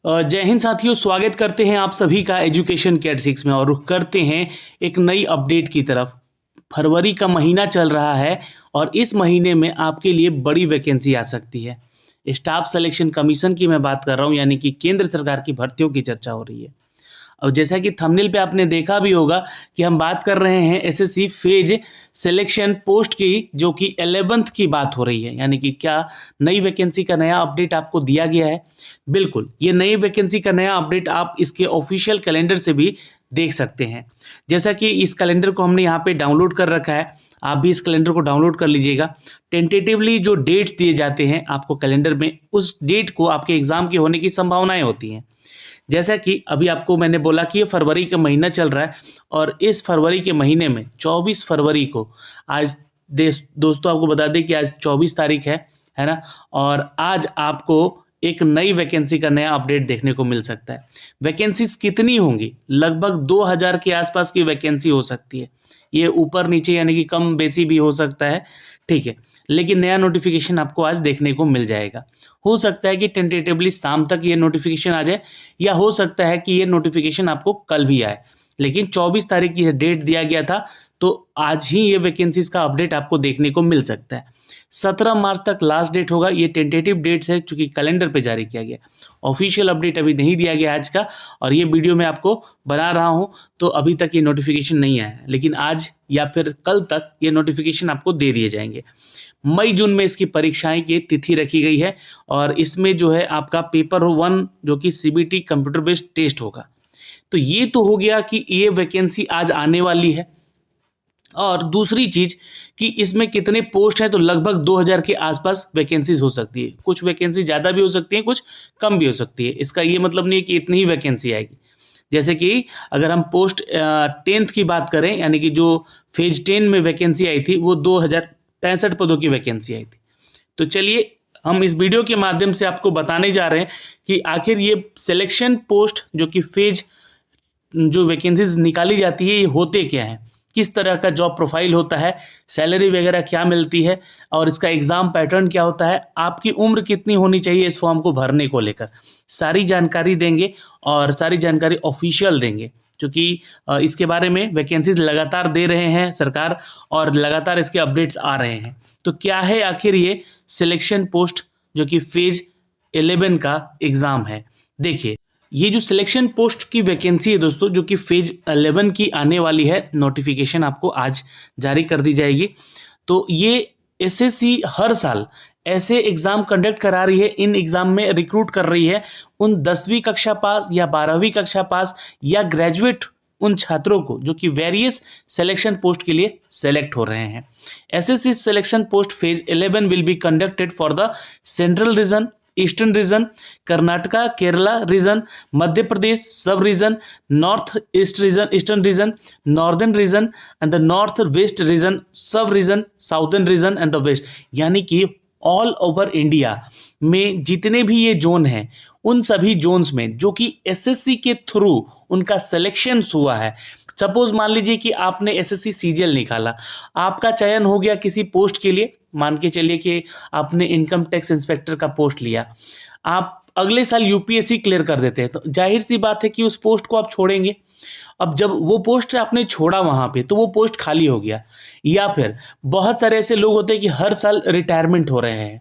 जय हिंद साथियों, स्वागत करते हैं आप सभी का एजुकेशन केयर 6 में और रुख करते हैं एक नई अपडेट की तरफ। फरवरी का महीना चल रहा है और इस महीने में आपके लिए बड़ी वैकेंसी आ सकती है। स्टाफ सिलेक्शन कमीशन की मैं बात कर रहा हूं, यानी कि केंद्र सरकार की भर्तियों की चर्चा हो रही है। और जैसा कि थंबनेल पे आपने देखा भी होगा कि हम बात कर रहे हैं एसएससी फेज सिलेक्शन पोस्ट की, जो कि 11th की बात हो रही है। यानी कि क्या नई वैकेंसी का नया अपडेट आपको दिया गया है? बिल्कुल, ये नई वैकेंसी का नया अपडेट आप इसके ऑफिशियल कैलेंडर से भी देख सकते हैं। जैसा कि इस कैलेंडर को हमने यहाँ पे डाउनलोड कर रखा है, आप भी इस कैलेंडर को डाउनलोड कर लीजिएगा। टेंटेटिवली जो डेट्स दिए जाते हैं आपको कैलेंडर में, उस डेट को आपके एग्जाम के होने की संभावनाएं होती हैं। जैसा कि अभी आपको मैंने बोला कि ये फरवरी का महीना चल रहा है और इस फरवरी के महीने में 24 फरवरी को आज दोस्तों आपको बता दें कि आज 24 तारीख है ना। और आज आपको एक नई वैकेंसी का नया अपडेट देखने को मिल सकता है। वैकेंसीज कितनी होंगी? लगभग 2000 के आसपास की वैकेंसी हो सकती है। ये ऊपर नीचे यानी कि कम बेसी भी हो सकता है, ठीक है। लेकिन नया नोटिफिकेशन आपको आज देखने को मिल जाएगा। हो सकता है कि टेंटेटिवली शाम तक ये नोटिफिकेशन आ जाए, या हो सकता है कि ये नोटिफिकेशन आपको कल भी आए। लेकिन 24 तारीख की डेट दिया गया था, तो आज ही ये वैकेंसीज का अपडेट आपको देखने को मिल सकता है। 17 मार्च तक लास्ट डेट होगा। ये टेंटेटिव डेट्स है, चूंकि कैलेंडर पे जारी किया गया। ऑफिशियल अपडेट अभी नहीं दिया गया आज का, और ये वीडियो मैं आपको बना रहा हूँ तो अभी तक ये नोटिफिकेशन नहीं आया है। लेकिन आज या फिर कल तक ये नोटिफिकेशन आपको दे दिए जाएंगे। मई जून में इसकी परीक्षाएं की तिथि रखी गई है और इसमें जो है आपका पेपर 1 जो कि सीबीटी कंप्यूटर बेस्ड टेस्ट होगा। तो ये तो हो गया कि ये वैकेंसी आज आने वाली है। और दूसरी चीज कि इसमें कितने पोस्ट हैं, तो लगभग 2000 के आसपास वैकेंसीज हो सकती है। कुछ वैकेंसी ज़्यादा भी हो सकती है, कुछ कम भी हो सकती है। इसका ये मतलब नहीं है कि इतनी ही वैकेंसी आएगी। जैसे कि अगर हम पोस्ट 10th की बात करें, यानी कि जो फेज 10 में वैकेंसी आई थी वो 2063 पदों की वैकेंसी आई थी। तो चलिए हम इस वीडियो के माध्यम से आपको बताने जा रहे हैं कि आखिर ये सिलेक्शन पोस्ट जो कि फेज जो वैकेंसीज निकाली जाती है ये होते क्या हैं, किस तरह का जॉब प्रोफाइल होता है, सैलरी वगैरह क्या मिलती है, और इसका एग्ज़ाम पैटर्न क्या होता है, आपकी उम्र कितनी होनी चाहिए इस फॉर्म को भरने को लेकर, सारी जानकारी देंगे। और सारी जानकारी ऑफिशियल देंगे, क्योंकि इसके बारे में वैकेंसीज लगातार दे रहे हैं सरकार और लगातार इसके अपडेट्स आ रहे हैं। तो क्या है आखिर ये सिलेक्शन पोस्ट जो कि फेज 11 का एग्ज़ाम है? देखिए, ये जो सिलेक्शन पोस्ट की वैकेंसी है दोस्तों, जो कि फेज 11 की आने वाली है, नोटिफिकेशन आपको आज जारी कर दी जाएगी। तो ये एसएससी हर साल ऐसे एग्ज़ाम कंडक्ट करा रही है, इन एग्ज़ाम में रिक्रूट कर रही है उन 10वीं कक्षा पास या 12वीं कक्षा पास या ग्रेजुएट उन छात्रों को जो कि वेरियस सिलेक्शन पोस्ट के लिए सेलेक्ट हो रहे हैं। SSC selection post phase 11 will be conducted for the central region, eastern region, Karnataka Kerala region, Madhya Pradesh sub region, north east region eastern region, northern region and the north west region sub region, southern region and the west. यानी कि all over India में जितने भी ये zone हैं, उन सभी Jones में जो कि एसएससी के थ्रू उनका सिलेक्शन हुआ है। सपोज मान लीजिए कि आपने एसएससी सीजीएल निकाला, आपका चयन हो गया किसी पोस्ट के लिए। मान के चलिए कि आपने इनकम टैक्स इंस्पेक्टर का पोस्ट लिया, आप अगले साल यूपीएससी क्लियर कर देते हैं, तो जाहिर सी बात है कि उस पोस्ट को आप छोड़ेंगे। अब जब वो पोस्ट आपने छोड़ा वहाँ पे, तो वो पोस्ट खाली हो गया। या फिर बहुत सारे ऐसे लोग होते हैं कि हर साल रिटायरमेंट हो रहे हैं,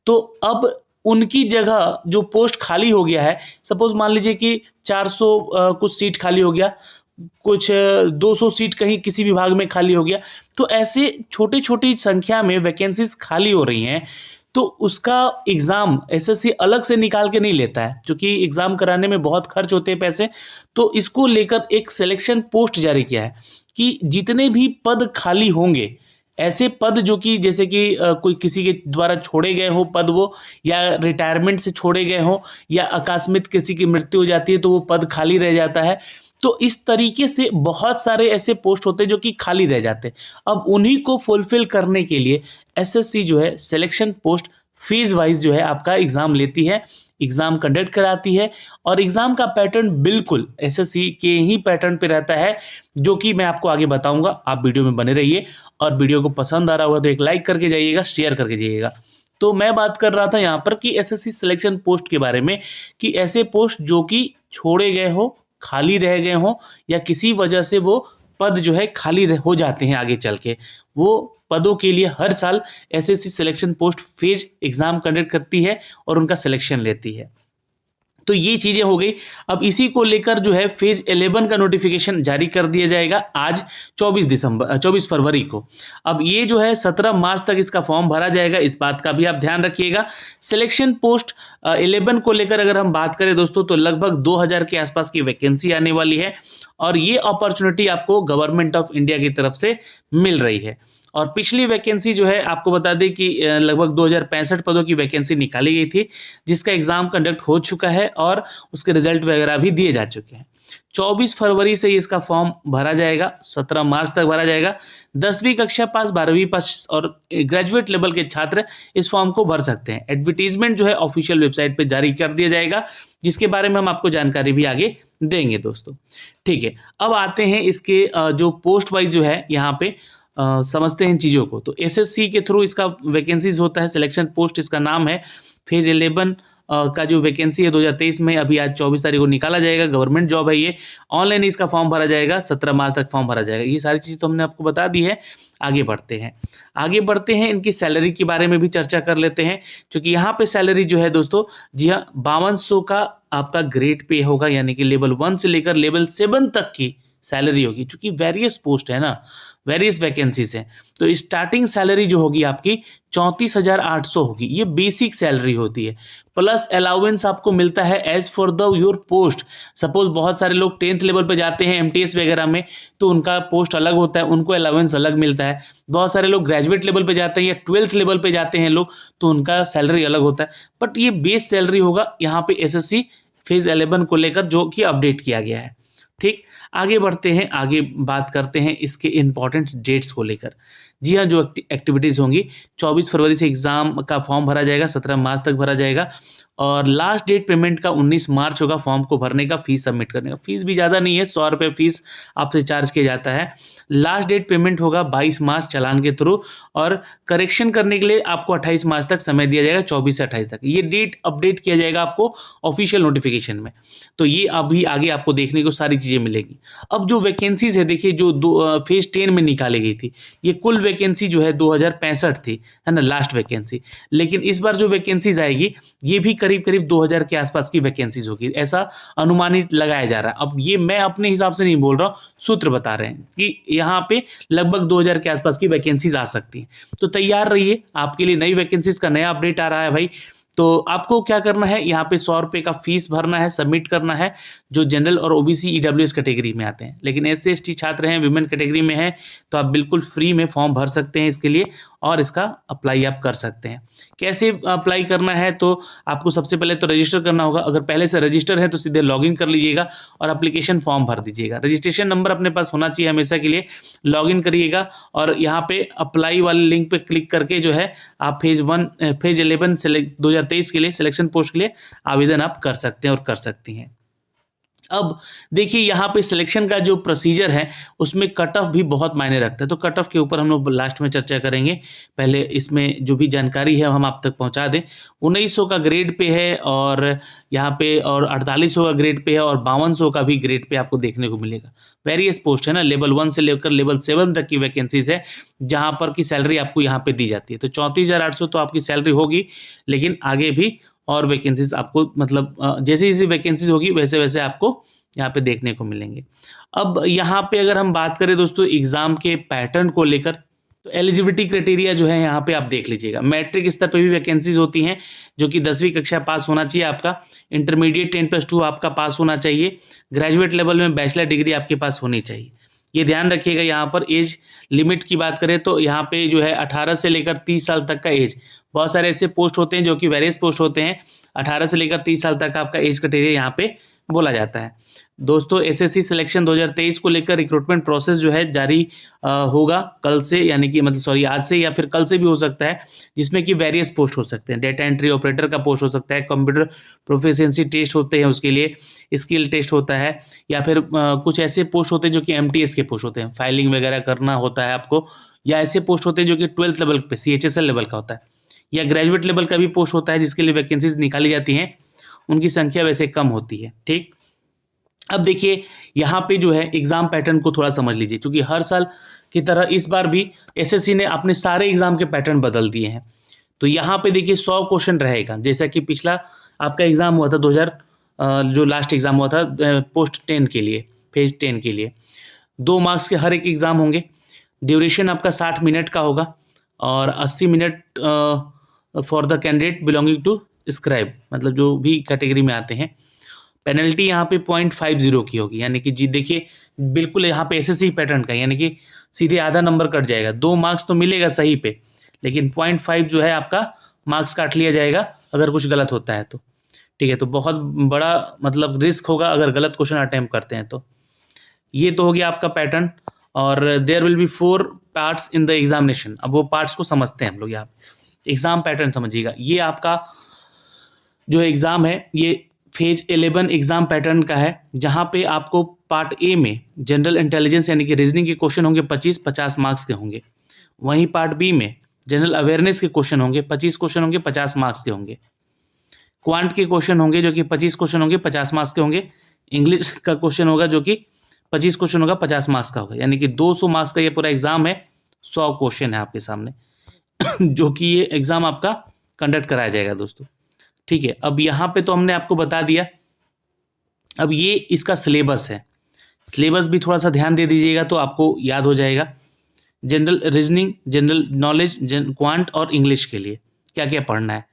तो अब उनकी जगह जो पोस्ट खाली हो गया है, सपोज मान लीजिए कि 400 कुछ सीट खाली हो गया, कुछ 200 सीट कहीं किसी विभाग में खाली हो गया, तो ऐसे छोटी छोटी संख्या में वैकेंसीज खाली हो रही हैं। तो उसका एग्ज़ाम एसएससी अलग से निकाल के नहीं लेता है, क्योंकि एग्ज़ाम कराने में बहुत खर्च होते हैं पैसे। तो इसको लेकर एक सिलेक्शन पोस्ट जारी किया है कि जितने भी पद खाली होंगे, ऐसे पद जो कि जैसे कि कोई किसी के द्वारा छोड़े गए हो पद, वो या रिटायरमेंट से छोड़े गए हो, या अकस्मात किसी की मृत्यु हो जाती है तो वो पद खाली रह जाता है। तो इस तरीके से बहुत सारे ऐसे पोस्ट होते हैं जो कि खाली रह जाते हैं। अब उन्हीं को फुलफिल करने के लिए एसएससी जो है सिलेक्शन पोस्ट फेज वाइज जो है आपका एग्ज़ाम लेती है, एग्ज़ाम कंडक्ट कराती है। और एग्ज़ाम का पैटर्न बिल्कुल एसएससी के ही पैटर्न पे रहता है, जो कि मैं आपको आगे बताऊंगा। आप वीडियो में बने रहिए, और वीडियो को पसंद आ रहा होगा तो एक लाइक करके जाइएगा, शेयर करके जाइएगा। तो मैं बात कर रहा था यहाँ पर कि एसएससी सिलेक्शन पोस्ट के बारे में, कि ऐसे पोस्ट जो कि छोड़े गए हो, खाली रह गए हो, या किसी वजह से वो पद जो है खाली हो जाते हैं आगे चल के, वो पदों के लिए हर साल SSC selection post phase exam conduct करती है और उनका सिलेक्शन लेती है। तो ये चीज़ें हो गई। अब इसी को लेकर जो है फेज 11 का नोटिफिकेशन जारी कर दिया जाएगा आज 24 फरवरी को। अब ये जो है 17 मार्च तक इसका फॉर्म भरा जाएगा, इस बात का भी आप ध्यान रखिएगा। सिलेक्शन पोस्ट 11 को लेकर अगर हम बात करें दोस्तों, तो लगभग 2000 के आसपास की वैकेंसी आने वाली है और ये अपॉर्चुनिटी आपको गवर्नमेंट ऑफ इंडिया की तरफ से मिल रही है। और पिछली वैकेंसी जो है आपको बता दें कि लगभग 2065 पदों की वैकेंसी निकाली गई थी, जिसका एग्जाम कंडक्ट हो चुका है और उसके रिजल्ट वगैरह भी दिए जा चुके हैं। 24 फरवरी से इसका फॉर्म भरा जाएगा, 17 मार्च तक भरा जाएगा। 10वीं कक्षा पास, 12वीं पास और ग्रेजुएट लेवल के छात्र इस फॉर्म को भर सकते हैं। एडवर्टीजमेंट जो है ऑफिशियल वेबसाइट पर जारी कर दिया जाएगा, जिसके बारे में हम आपको जानकारी भी आगे देंगे दोस्तों। ठीक है, अब आते हैं इसके जो पोस्ट वाइज जो है यहाँ पे समझते हैं इन चीज़ों को। तो एसएससी के थ्रू इसका वैकेंसीज होता है, सिलेक्शन पोस्ट इसका नाम है। फेज 11 का जो वैकेंसी है 2023 में, अभी आज 24 तारीख को निकाला जाएगा। गवर्नमेंट जॉब है ये, ऑनलाइन इसका फॉर्म भरा जाएगा, 17 मार्च तक फॉर्म भरा जाएगा। ये सारी चीज़ तो हमने आपको बता दी है। आगे बढ़ते हैं इनकी सैलरी के बारे में भी चर्चा कर लेते हैं, क्योंकि यहाँ पे सैलरी जो है दोस्तों, जी हाँ, 5200 का आपका ग्रेड पे होगा, यानी कि लेवल 1 से लेकर लेवल 7 तक की सैलरी होगी। क्योंकि वेरियस पोस्ट है ना, वेरियस वैकेंसीज हैं, तो स्टार्टिंग सैलरी जो होगी आपकी 34,800 होगी। ये बेसिक सैलरी होती है, प्लस अलाउंस आपको मिलता है as for the your post. Suppose बहुत सारे लोग 10th लेवल पे जाते हैं एमटीएस वगैरह में, तो उनका पोस्ट अलग होता है, उनको अलाउंस अलग मिलता है। बहुत सारे लोग ग्रेजुएट लेवल पे जाते हैं या 12th लेवल पे जाते हैं लोग, तो उनका सैलरी अलग होता है। बट ये बेस सैलरी होगा यहाँ पे एसएससी फेज 11 को लेकर, जो कि अपडेट किया गया है। ठीक, आगे बढ़ते हैं, आगे बात करते हैं इसके इंपॉर्टेंट डेट्स को लेकर। जी हाँ, जो एक्टिविटीज़ होंगी, 24 फरवरी से एग्ज़ाम का फॉर्म भरा जाएगा, 17 मार्च तक भरा जाएगा और लास्ट डेट पेमेंट का 19 मार्च होगा फॉर्म को भरने का, फीस सबमिट करने का। फीस भी ज़्यादा नहीं है, 100 रुपये फीस आपसे चार्ज किया जाता है। लास्ट डेट पेमेंट होगा 22 मार्च चालान के थ्रू, और करेक्शन करने के लिए आपको 28 मार्च तक समय दिया जाएगा, 24 से 28 तक। ये डेट अपडेट किया जाएगा आपको ऑफिशियल नोटिफिकेशन में। तो ये अभी आगे आपको देखने को सारी चीज़ें मिलेगी। अब जो वैकेंसीज है देखिए, जो फेज 10 में निकाली गई थी, ये कुल वैकेंसी जो है 2065 थी, है ना, लास्ट वैकेंसी। लेकिन इस बार जो वैकेंसीज आएगी, ये भी करीब करीब 2000 के आसपास की वैकेंसीज होगी, ऐसा अनुमानित लगाया जा रहा है। अब ये मैं अपने हिसाब से नहीं बोल रहा हूँ, सूत्र बता रहे हैं कि यहाँ पे लगभग 2000 के आसपास की वैकेंसीज आ सकती हैं। तो तैयार रहिए, आपके लिए नई वैकेंसीज का नया अपडेट आ रहा है भाई। तो आपको क्या करना है, यहाँ पे 100 रुपये का फीस भरना है, सबमिट करना है, जो जनरल और ओबीसी ईडब्ल्यूएस कैटेगरी में आते हैं। लेकिन एससी एसटी छात्र हैं, विमेन कैटेगरी में हैं, तो आप बिल्कुल फ्री में फॉर्म भर सकते हैं इसके लिए, और इसका अप्लाई आप कर सकते हैं। कैसे अप्लाई करना है, तो आपको सबसे पहले तो रजिस्टर करना होगा। अगर पहले से रजिस्टर है तो सीधे लॉगिन कर लीजिएगा और एप्लीकेशन फॉर्म भर दीजिएगा। रजिस्ट्रेशन नंबर अपने पास होना चाहिए हमेशा के लिए। लॉगिन करिएगा और यहाँ पे अप्लाई वाले लिंक पे क्लिक करके जो है आप फेज 11 2023 के लिए सिलेक्शन पोस्ट के लिए आवेदन आप कर सकते हैं और कर सकती हैं। अब देखिए, यहाँ पे सिलेक्शन का जो प्रोसीजर है उसमें कट ऑफ भी बहुत मायने रखता है। तो कट ऑफ के ऊपर हम लोग लास्ट में चर्चा करेंगे, पहले इसमें जो भी जानकारी है हम आप तक पहुँचा दें। 1900 का ग्रेड पे है और यहाँ पे, और 4800 का ग्रेड पे है, और 5200 का भी ग्रेड पे आपको देखने को मिलेगा। वेरियस पोस्ट है ना, लेवल 1 से लेकर लेवल 7 तक की वैकेंसीज है, जहाँ पर की सैलरी आपको यहाँ पे दी जाती है। तो 34,800 तो आपकी सैलरी होगी, लेकिन आगे भी और वैकेंसीज आपको, मतलब जैसे जैसी वैकेंसीज होगी वैसे वैसे आपको यहाँ पे देखने को मिलेंगे। अब यहाँ पे अगर हम बात करें दोस्तों एग्जाम के पैटर्न को लेकर, तो एलिजिबिलिटी क्राइटेरिया जो है यहाँ पे आप देख लीजिएगा। मैट्रिक स्तर पे भी वैकेंसीज होती हैं, जो कि 10वीं कक्षा पास होना चाहिए आपका। इंटरमीडिएट 10+2 आपका पास होना चाहिए। ग्रेजुएट लेवल में बैचलर डिग्री आपके पास होनी चाहिए। ये ध्यान रखिएगा। यहाँ पर एज लिमिट की बात करें तो यहाँ पे जो है 18 से लेकर 30 साल तक का एज, बहुत सारे ऐसे पोस्ट होते हैं जो कि वेरियस पोस्ट होते हैं, 18 से लेकर 30 साल तक आपका एज क्राइटेरिया यहाँ पे बोला जाता है। दोस्तों एसएससी सिलेक्शन 2023 को लेकर रिक्रूटमेंट प्रोसेस जो है जारी होगा कल से, यानी कि मतलब सॉरी आज से, या फिर कल से भी हो सकता है, जिसमें कि वेरियस पोस्ट हो सकते हैं। डेटा एंट्री ऑपरेटर का पोस्ट हो सकता है, कंप्यूटर प्रोफिशिएंसी टेस्ट होते हैं, उसके लिए स्किल टेस्ट होता है, या फिर कुछ ऐसे पोस्ट होते हैं जो कि एमटीएस के पोस्ट होते हैं, फाइलिंग वगैरह करना होता है आपको, या ऐसे पोस्ट होते हैं जो कि 12th लेवल पे CHSL लेवल का होता है। या ग्रेजुएट लेवल का भी पोस्ट होता है जिसके लिए वैकेंसीज निकाली जाती हैं, उनकी संख्या वैसे कम होती है। ठीक, अब देखिए यहाँ पे जो है एग्जाम पैटर्न को थोड़ा समझ लीजिए, क्योंकि हर साल की तरह इस बार भी एसएससी ने अपने सारे एग्जाम के पैटर्न बदल दिए हैं। तो यहाँ पे देखिए 100 क्वेश्चन रहेगा, जैसा कि पिछला आपका एग्जाम हुआ था 2000 जो लास्ट एग्जाम हुआ था पोस्ट 10 के लिए, फेज 10 के लिए 2 मार्क्स के हर एक एग्जाम होंगे। ड्यूरेशन आपका 60 मिनट का होगा और 80 minute for the candidate belonging to scribe, मतलब जो भी कैटेगरी में आते हैं। पेनल्टी यहाँ पे 0.50 की होगी, यानी कि जी देखिए बिल्कुल यहाँ पे एसएससी पैटर्न का, यानी कि सीधे आधा नंबर कट जाएगा। 2 मार्क्स तो मिलेगा सही पे, लेकिन 0.5 जो है आपका मार्क्स काट लिया जाएगा अगर कुछ गलत होता है तो। ठीक है, तो बहुत बड़ा मतलब रिस्क होगा अगर गलत क्वेश्चन अटेम्प्ट करते हैं तो। ये तो हो गया आपका पैटर्न। और there will be 4 parts in the examination. अब वो पार्ट्स को समझते हैं हम लोग। यहाँ पे एग्जाम पैटर्न समझिएगा। ये आपका जो एग्जाम है ये फेज 11 एग्जाम पैटर्न का है, जहाँ पे आपको पार्ट ए में जनरल इंटेलिजेंस यानी कि रीजनिंग के क्वेश्चन होंगे 50 मार्क्स के होंगे। वहीं पार्ट बी में जनरल अवेयरनेस के क्वेश्चन होंगे 25 क्वेश्चन होंगे 50 मार्क्स के होंगे। क्वांट के क्वेश्चन होंगे जो कि 25 क्वेश्चन होंगे 50 मार्क्स के होंगे। इंग्लिश का क्वेश्चन होगा जो कि 25 क्वेश्चन होगा 50 मार्क्स का होगा, यानी कि 200 मार्क्स का ये पूरा एग्जाम है। 100 क्वेश्चन है आपके सामने जो कि ये एग्जाम आपका कंडक्ट कराया जाएगा दोस्तों। ठीक है, अब यहाँ पे तो हमने आपको बता दिया। अब ये इसका सिलेबस है, सिलेबस भी थोड़ा सा ध्यान दे दीजिएगा तो आपको याद हो जाएगा। General reasoning, general knowledge, quant और इंग्लिश के लिए क्या क्या पढ़ना है।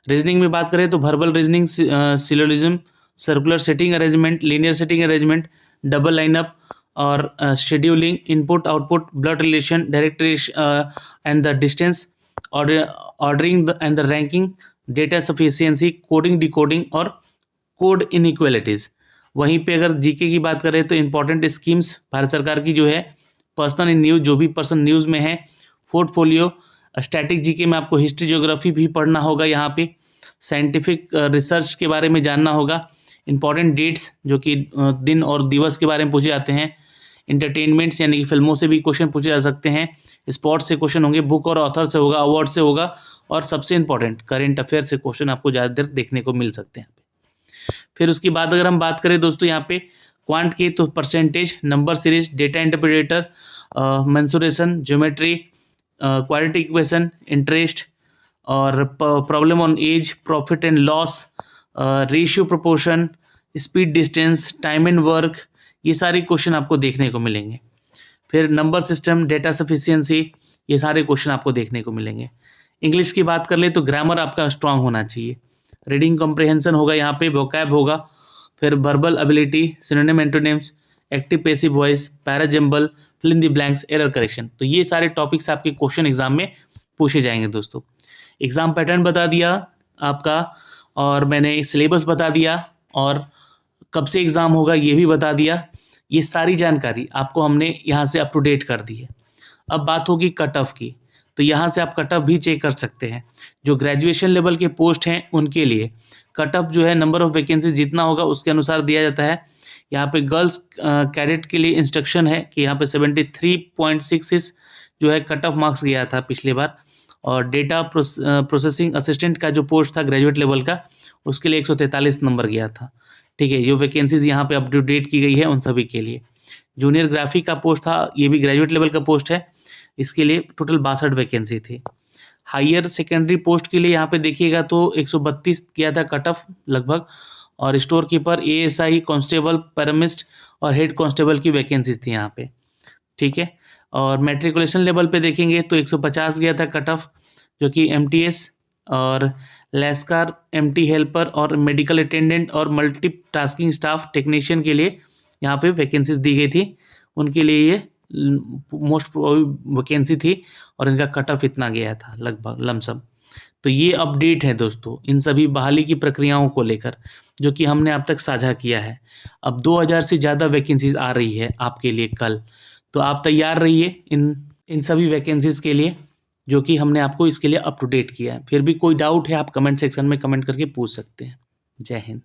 रीजनिंग में बात करें तो verbal reasoning, syllogism, circular setting arrangement, linear setting arrangement, double lineup और scheduling, input output, blood relation, direct and the distance, ordering and the ranking, data sufficiency, coding decoding और कोड इनइक्वालिटीज़। वहीं पे अगर GK की बात करें तो important schemes Bharat सरकार की जो है, पर्सनल इन न्यूज़, जो भी पर्सन न्यूज़ में है, पोर्टफोलियो, स्टैटिक जीके में आपको हिस्ट्री ज्योग्राफी भी पढ़ना होगा। यहाँ पे साइंटिफिक रिसर्च के बारे में जानना होगा। इंपॉर्टेंट डेट्स जो कि दिन और दिवस के बारे में पूछे जाते हैं। इंटरटेनमेंट्स यानी कि फिल्मों से भी क्वेश्चन पूछे जा सकते हैं। स्पोर्ट्स से क्वेश्चन होंगे, बुक और ऑथर से होगा, अवार्ड से होगा और सबसे इंपॉर्टेंट करेंट अफेयर से क्वेश्चन आपको ज़्यादातर देखने को मिल सकते हैं। फिर उसके बाद अगर हम बात करें दोस्तों यहाँ पे क्वांट के, तो percentage, number series, data interpreter, mensuration, geometry, quadratic equation, interest और problem on age, profit and loss, ratio proportion, speed distance, time and work, ये सारे क्वेश्चन आपको देखने को मिलेंगे। फिर नंबर सिस्टम, डेटा सफिशिएंसी, ये सारे क्वेश्चन आपको देखने को मिलेंगे। इंग्लिश की बात कर ले तो ग्रामर आपका स्ट्रांग होना चाहिए। रीडिंग कॉम्प्रिहेंशन होगा, यहाँ पे वोकैब होगा। फिर verbal ability, synonym antonyms, active passive voice, parajumble, fill in the blanks, error correction. तो ये सारे टॉपिक्स आपके क्वेश्चन एग्जाम में पूछे जाएंगे दोस्तों। एग्जाम पैटर्न बता दिया आपका, और मैंने सिलेबस बता दिया, और कब से एग्ज़ाम होगा ये भी बता दिया। ये सारी जानकारी आपको हमने यहाँ से अप टू डेट कर दी है। अब बात होगी कट ऑफ की, तो यहाँ से आप कट ऑफ भी चेक कर सकते हैं। जो ग्रेजुएशन लेवल के पोस्ट हैं उनके लिए कट ऑफ जो है, नंबर ऑफ वैकेंसीज जितना होगा उसके अनुसार दिया जाता है। यहाँ पे गर्ल्स कैडेट के लिए इंस्ट्रक्शन है कि यहाँ पे 73.66 जो है कट ऑफ मार्क्स गया था पिछले बार। और डेटा प्रोसेसिंग असिस्टेंट का जो पोस्ट था ग्रेजुएट लेवल का, उसके लिए 143 नंबर गया था। ठीक है, ये वैकेंसीज यहाँ पे अप टू डेट की गई है उन सभी के लिए। जूनियर ग्राफिक का पोस्ट था, ये भी ग्रेजुएट लेवल का पोस्ट है, इसके लिए टोटल 62 वैकेंसी थी। हायर सेकेंडरी पोस्ट के लिए यहाँ पे देखिएगा तो 132 गया था कट ऑफ लगभग। और स्टोर कीपर, एएसआई, कांस्टेबल, पैरामिस्ट और हेड कांस्टेबल की वैकेंसीज थी यहाँ पे। ठीक है, और मैट्रिकुलेशन लेवल पे देखेंगे तो 150 गया था कट ऑफ, जो कि एमटीएस और लेस्कार, एमटी हेल्पर और मेडिकल अटेंडेंट और मल्टीटास्किंग स्टाफ टेक्नीशियन के लिए यहाँ पे वैकेंसीज दी गई थी। उनके लिए ये मोस्ट वैकेंसी थी और इनका कट ऑफ इतना गया था लगभग लमसम। तो ये अपडेट है दोस्तों इन सभी बहाली की प्रक्रियाओं को लेकर जो कि हमने अब तक साझा किया है। अब 2000 से ज़्यादा वैकेंसीज आ रही है आपके लिए कल, तो आप तैयार रहिए इन सभी वैकेंसीज के लिए जो कि हमने आपको इसके लिए अप टू डेट किया है। फिर भी कोई डाउट है आप कमेंट सेक्शन में कमेंट करके पूछ सकते हैं। जय हिंद।